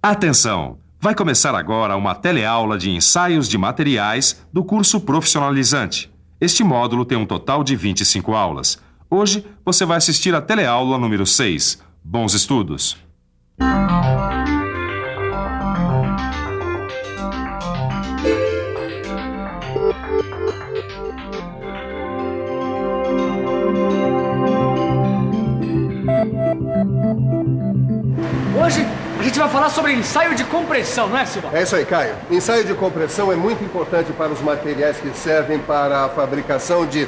Atenção! Vai começar agora uma teleaula de ensaios de materiais do curso profissionalizante. Este módulo tem um total de 25 aulas. Hoje você vai assistir a teleaula número 6. Bons estudos! Hoje a gente vai falar sobre ensaio de compressão, não é, Silva? É isso aí, Caio. Ensaio de compressão é muito importante para os materiais que servem para a fabricação de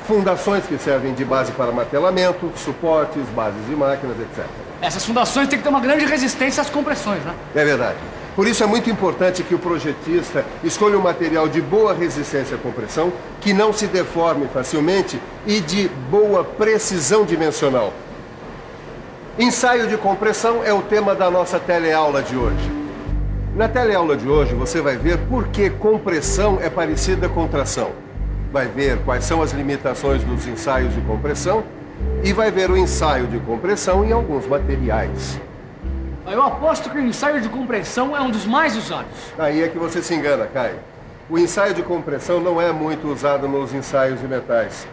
fundações que servem de base para martelamento, suportes, bases de máquinas, etc. Essas fundações têm que ter uma grande resistência às compressões, né? É verdade. Por isso é muito importante que o projetista escolha um material de boa resistência à compressão, que não se deforme facilmente e de boa precisão dimensional. Ensaio de compressão é o tema da nossa teleaula de hoje. Na teleaula de hoje você vai ver por que compressão é parecida com tração. Vai ver quais são as limitações dos ensaios de compressão e vai ver o ensaio de compressão em alguns materiais. Eu aposto que o ensaio de compressão é um dos mais usados. Aí é que você se engana, Caio. O ensaio de compressão não é muito usado nos ensaios de metais.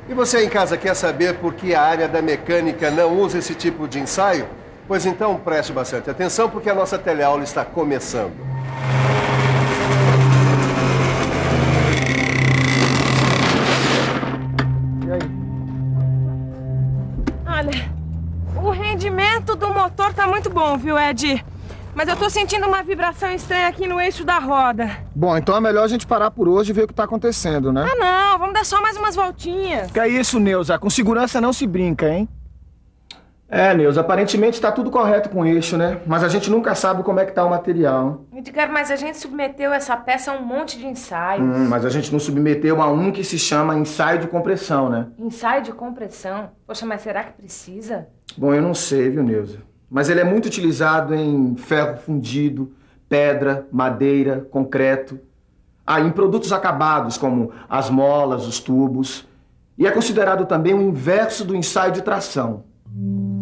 E você em casa quer saber por que a área da mecânica não usa esse tipo de ensaio? Pois então preste bastante atenção porque a nossa teleaula está começando. E aí? Olha, o rendimento do motor tá muito bom, viu, Ed? Mas eu tô sentindo uma vibração estranha aqui no eixo da roda. Bom, então é melhor a gente parar por hoje e ver o que tá acontecendo, né? Ah, não, vamos dar só mais umas voltinhas. Que é isso, Neuza? Com segurança não se brinca, hein? É, Neuza, aparentemente tá tudo correto com o eixo, né? Mas a gente nunca sabe como é que tá o material. Edgar, mas a gente submeteu essa peça a um monte de ensaios. Mas a gente não submeteu a um que se chama ensaio de compressão, né? Ensaio de compressão? Poxa, mas será que precisa? Bom, eu não sei, viu, Neuza? Mas ele é muito utilizado em ferro fundido, pedra, madeira, concreto. Em produtos acabados, como as molas, os tubos. E é considerado também o inverso do ensaio de tração.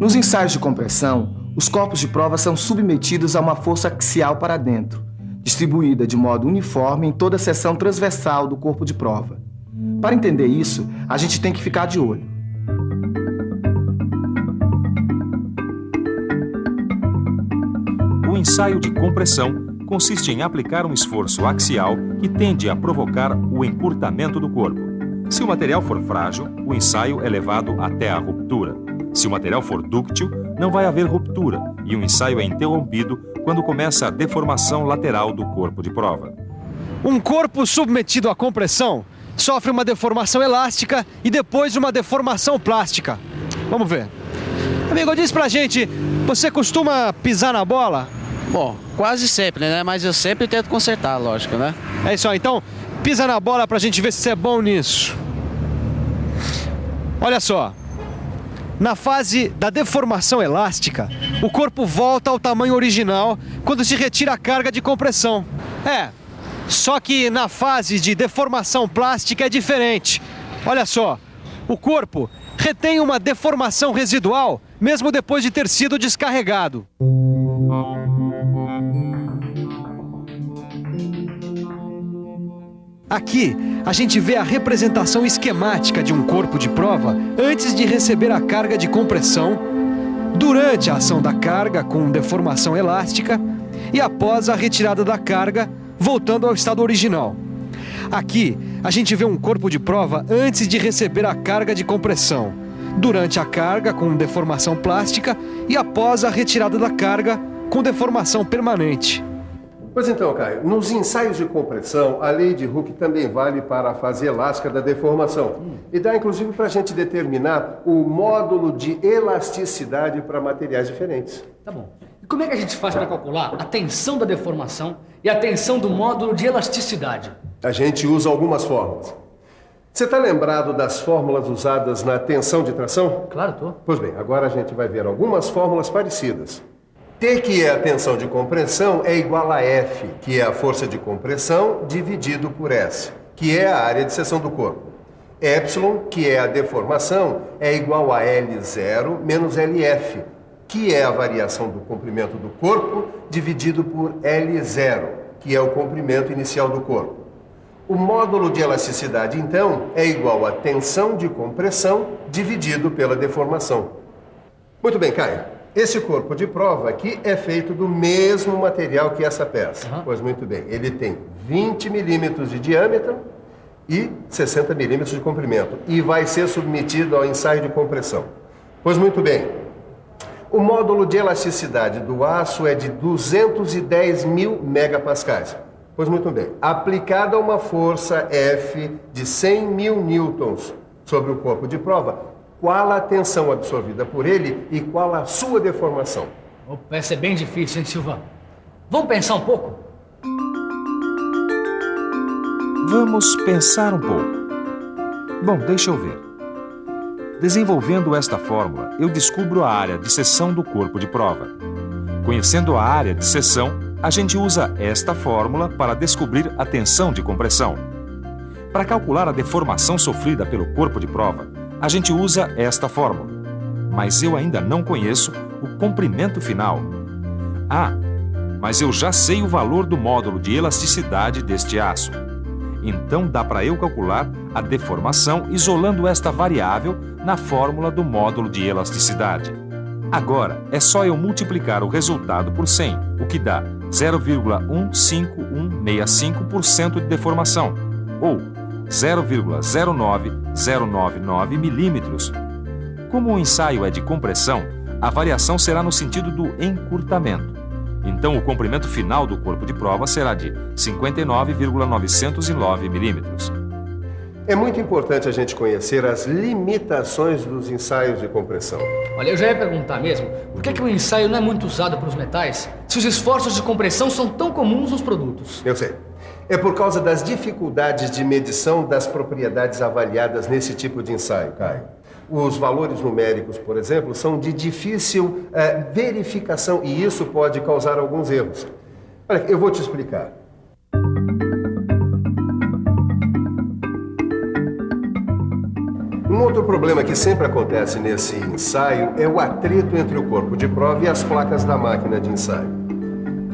Nos ensaios de compressão, os corpos de prova são submetidos a uma força axial para dentro, distribuída de modo uniforme em toda a seção transversal do corpo de prova. Para entender isso, a gente tem que ficar de olho. O ensaio de compressão consiste em aplicar um esforço axial que tende a provocar o encurtamento do corpo. Se o material for frágil, o ensaio é levado até a ruptura. Se o material for dúctil, não vai haver ruptura e o ensaio é interrompido quando começa a deformação lateral do corpo de prova. Um corpo submetido à compressão sofre uma deformação elástica e depois uma deformação plástica. Vamos ver. Amigo, diz pra gente, você costuma pisar na bola? Bom, quase sempre, né? Mas eu sempre tento consertar, lógico, né? É isso aí, então pisa na bola pra gente ver se você é bom nisso. Olha só, na fase da deformação elástica, o corpo volta ao tamanho original quando se retira a carga de compressão. Só que na fase de deformação plástica é diferente. Olha só, o corpo retém uma deformação residual mesmo depois de ter sido descarregado. Aqui, a gente vê a representação esquemática de um corpo de prova antes de receber a carga de compressão, durante a ação da carga com deformação elástica e após a retirada da carga, voltando ao estado original. Aqui, a gente vê um corpo de prova antes de receber a carga de compressão, durante a carga com deformação plástica e após a retirada da carga com deformação permanente. Pois então, Caio, nos ensaios de compressão, a lei de Hooke também vale para a fase elástica da deformação. E dá, inclusive, para a gente determinar o módulo de elasticidade para materiais diferentes. Tá bom. E como é que a gente faz para calcular a tensão da deformação e a tensão do módulo de elasticidade? A gente usa algumas fórmulas. Você está lembrado das fórmulas usadas na tensão de tração? Claro, tô. Pois bem, agora a gente vai ver algumas fórmulas parecidas. T, que é a tensão de compressão, é igual a F, que é a força de compressão, dividido por S, que é a área de seção do corpo. Epsilon, que é a deformação, é igual a L0 menos LF, que é a variação do comprimento do corpo dividido por L0, que é o comprimento inicial do corpo. O módulo de elasticidade, então, é igual à tensão de compressão dividido pela deformação. Muito bem, Caio. Esse corpo de prova aqui é feito do mesmo material que essa peça. Pois muito bem, ele tem 20 milímetros de diâmetro e 60 milímetros de comprimento e vai ser submetido ao ensaio de compressão. Pois muito bem, o módulo de elasticidade do aço é de 210 mil megapascais. Pois muito bem, aplicada uma força F de 100 mil newtons sobre o corpo de prova, qual a tensão absorvida por ele e qual a sua deformação? Opa, essa é bem difícil, hein, Silva? Vamos pensar um pouco? Vamos pensar um pouco. Bom, deixa eu ver. Desenvolvendo esta fórmula, eu descubro a área de seção do corpo de prova. Conhecendo a área de seção, a gente usa esta fórmula para descobrir a tensão de compressão. Para calcular a deformação sofrida pelo corpo de prova, a gente usa esta fórmula. Mas eu ainda não conheço o comprimento final. Ah, mas eu já sei o valor do módulo de elasticidade deste aço. Então dá para eu calcular a deformação isolando esta variável na fórmula do módulo de elasticidade. Agora é só eu multiplicar o resultado por 100, o que dá 0,15165% de deformação, ou 0,09099 milímetros. Como o ensaio é de compressão, a variação será no sentido do encurtamento. Então, o comprimento final do corpo de prova será de 59,909 milímetros. É muito importante a gente conhecer as limitações dos ensaios de compressão. Olha, eu já ia perguntar mesmo, por que o ensaio não é muito usado para os metais, se os esforços de compressão são tão comuns nos produtos? Eu sei. É por causa das dificuldades de medição das propriedades avaliadas nesse tipo de ensaio, Caio. Os valores numéricos, por exemplo, são de difícil verificação e isso pode causar alguns erros. Olha, eu vou te explicar. Um outro problema que sempre acontece nesse ensaio é o atrito entre o corpo de prova e as placas da máquina de ensaio.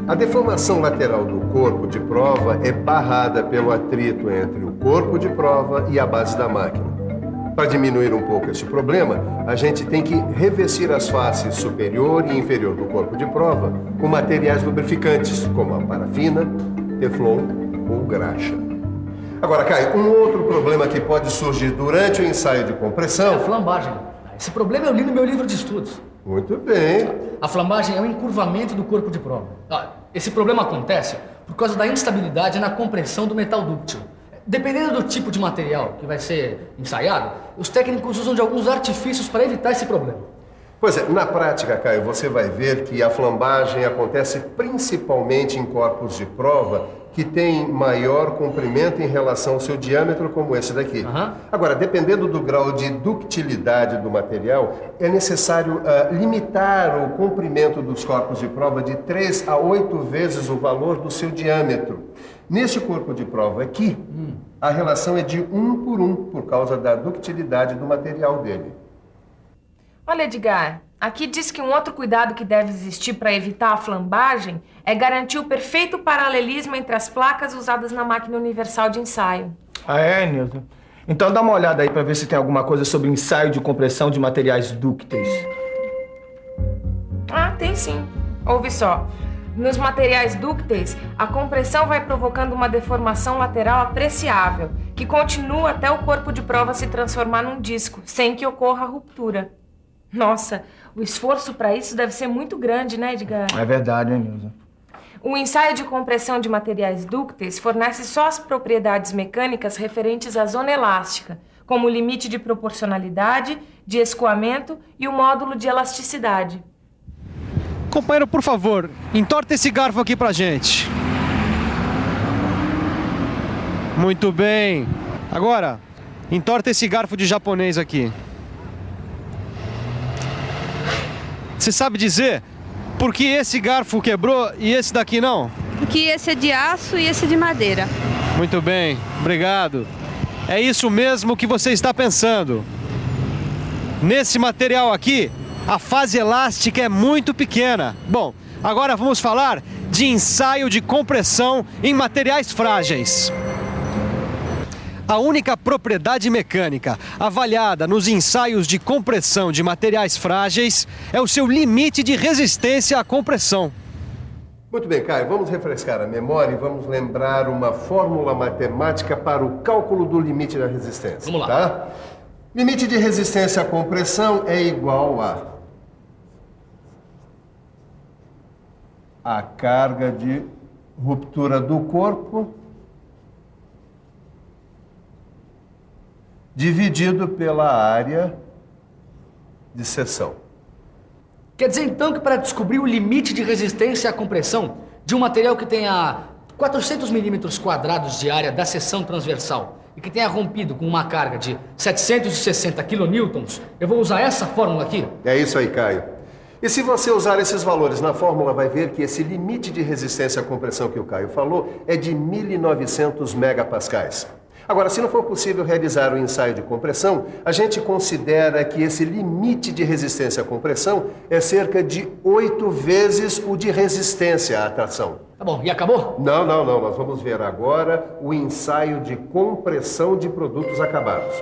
A deformação lateral do corpo de prova é barrada pelo atrito entre o corpo de prova e a base da máquina. Para diminuir um pouco este problema, a gente tem que revestir as faces superior e inferior do corpo de prova com materiais lubrificantes, como a parafina, teflon ou graxa. Agora, Caio, um outro problema que pode surgir durante o ensaio de compressão... É a flambagem. Esse problema eu li no meu livro de estudos. Muito bem. A flambagem é o encurvamento do corpo de prova. Esse problema acontece por causa da instabilidade na compressão do metal dúctil. Dependendo do tipo de material que vai ser ensaiado, os técnicos usam de alguns artifícios para evitar esse problema. Pois é, na prática, Caio, você vai ver que a flambagem acontece principalmente em corpos de prova que têm maior comprimento em relação ao seu diâmetro, como esse daqui. Agora, dependendo do grau de ductilidade do material, é necessário limitar o comprimento dos corpos de prova de 3 a 8 vezes o valor do seu diâmetro. Neste corpo de prova aqui, a relação é de 1 por 1, por causa da ductilidade do material dele. Olha, Edgar, aqui diz que um outro cuidado que deve existir para evitar a flambagem é garantir o perfeito paralelismo entre as placas usadas na máquina universal de ensaio. Ah, é, Nilton? Então dá uma olhada aí para ver se tem alguma coisa sobre ensaio de compressão de materiais dúcteis. Ah, tem sim. Ouve só. Nos materiais dúcteis, a compressão vai provocando uma deformação lateral apreciável, que continua até o corpo de prova se transformar num disco, sem que ocorra a ruptura. Nossa, o esforço para isso deve ser muito grande, né, Edgar? É verdade, hein, Nilson? O ensaio de compressão de materiais dúcteis fornece só as propriedades mecânicas referentes à zona elástica, como o limite de proporcionalidade, de escoamento e o módulo de elasticidade. Companheiro, por favor, entorta esse garfo aqui pra gente. Muito bem. Agora, entorta esse garfo de japonês aqui. Você sabe dizer por que esse garfo quebrou e esse daqui não? Porque esse é de aço e esse é de madeira. Muito bem, obrigado. É isso mesmo que você está pensando. Nesse material aqui, A fase elástica é muito pequena. Bom, agora vamos falar de ensaio de compressão em materiais frágeis. A única propriedade mecânica avaliada nos ensaios de compressão de materiais frágeis é o seu limite de resistência à compressão. Muito bem, Caio, vamos refrescar a memória e vamos lembrar uma fórmula matemática para o cálculo do limite da resistência. Vamos lá. Tá? Limite de resistência à compressão é igual a carga de ruptura do corpo dividido pela área de seção. Quer dizer, então, que para descobrir o limite de resistência à compressão de um material que tenha 400 milímetros quadrados de área da seção transversal e que tenha rompido com uma carga de 760 kilonewtons, eu vou usar essa fórmula aqui? É isso aí, Caio. E se você usar esses valores na fórmula, vai ver que esse limite de resistência à compressão que o Caio falou é de 1.900 megapascais. Agora, se não for possível realizar o ensaio de compressão, a gente considera que esse limite de resistência à compressão é cerca de 8 vezes o de resistência à tração. Tá bom, e acabou? Não. Nós vamos ver agora o ensaio de compressão de produtos acabados.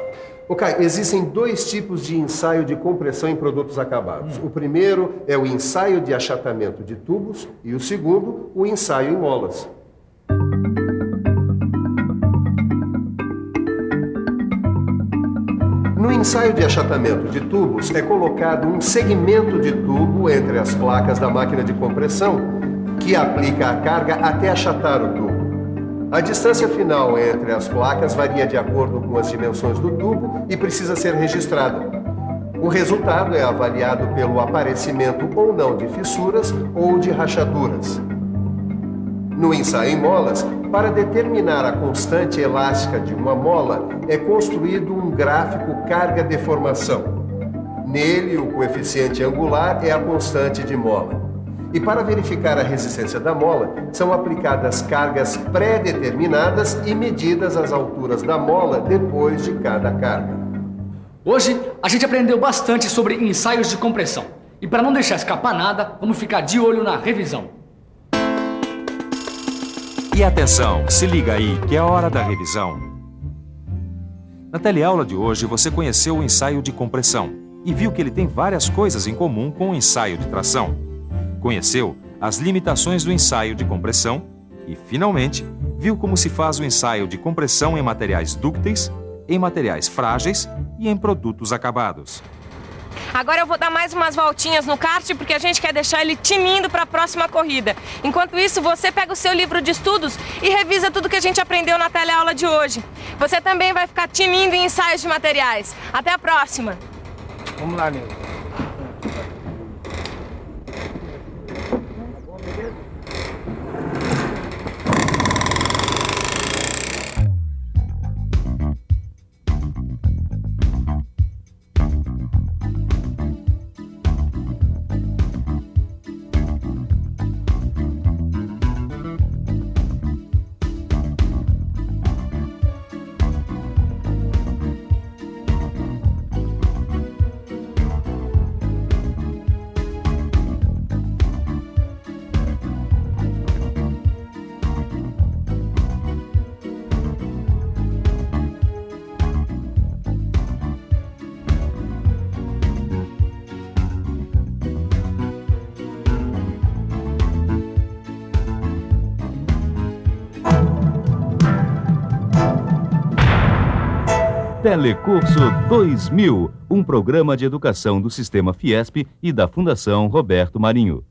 Ok, existem dois tipos de ensaio de compressão em produtos acabados. O primeiro é o ensaio de achatamento de tubos e o segundo, o ensaio em molas. No ensaio de achatamento de tubos, é colocado um segmento de tubo entre as placas da máquina de compressão que aplica a carga até achatar o tubo. A distância final entre as placas varia de acordo com as dimensões do tubo e precisa ser registrada. O resultado é avaliado pelo aparecimento ou não de fissuras ou de rachaduras. No ensaio em molas, para determinar a constante elástica de uma mola, é construído um gráfico carga-deformação. Nele, o coeficiente angular é a constante de mola. E para verificar a resistência da mola, são aplicadas cargas pré-determinadas e medidas as alturas da mola depois de cada carga. Hoje, a gente aprendeu bastante sobre ensaios de compressão. E para não deixar escapar nada, vamos ficar de olho na revisão. E atenção, se liga aí que é hora da revisão. Na teleaula de hoje você conheceu o ensaio de compressão e viu que ele tem várias coisas em comum com o ensaio de tração. Conheceu as limitações do ensaio de compressão e, finalmente, viu como se faz o ensaio de compressão em materiais dúcteis, em materiais frágeis e em produtos acabados. Agora eu vou dar mais umas voltinhas no kart porque a gente quer deixar ele tinindo para a próxima corrida. Enquanto isso, você pega o seu livro de estudos e revisa tudo que a gente aprendeu na teleaula de hoje. Você também vai ficar tinindo em ensaios de materiais. Até a próxima! Vamos lá, Nilson. Telecurso 2000, um programa de educação do Sistema Fiesp e da Fundação Roberto Marinho.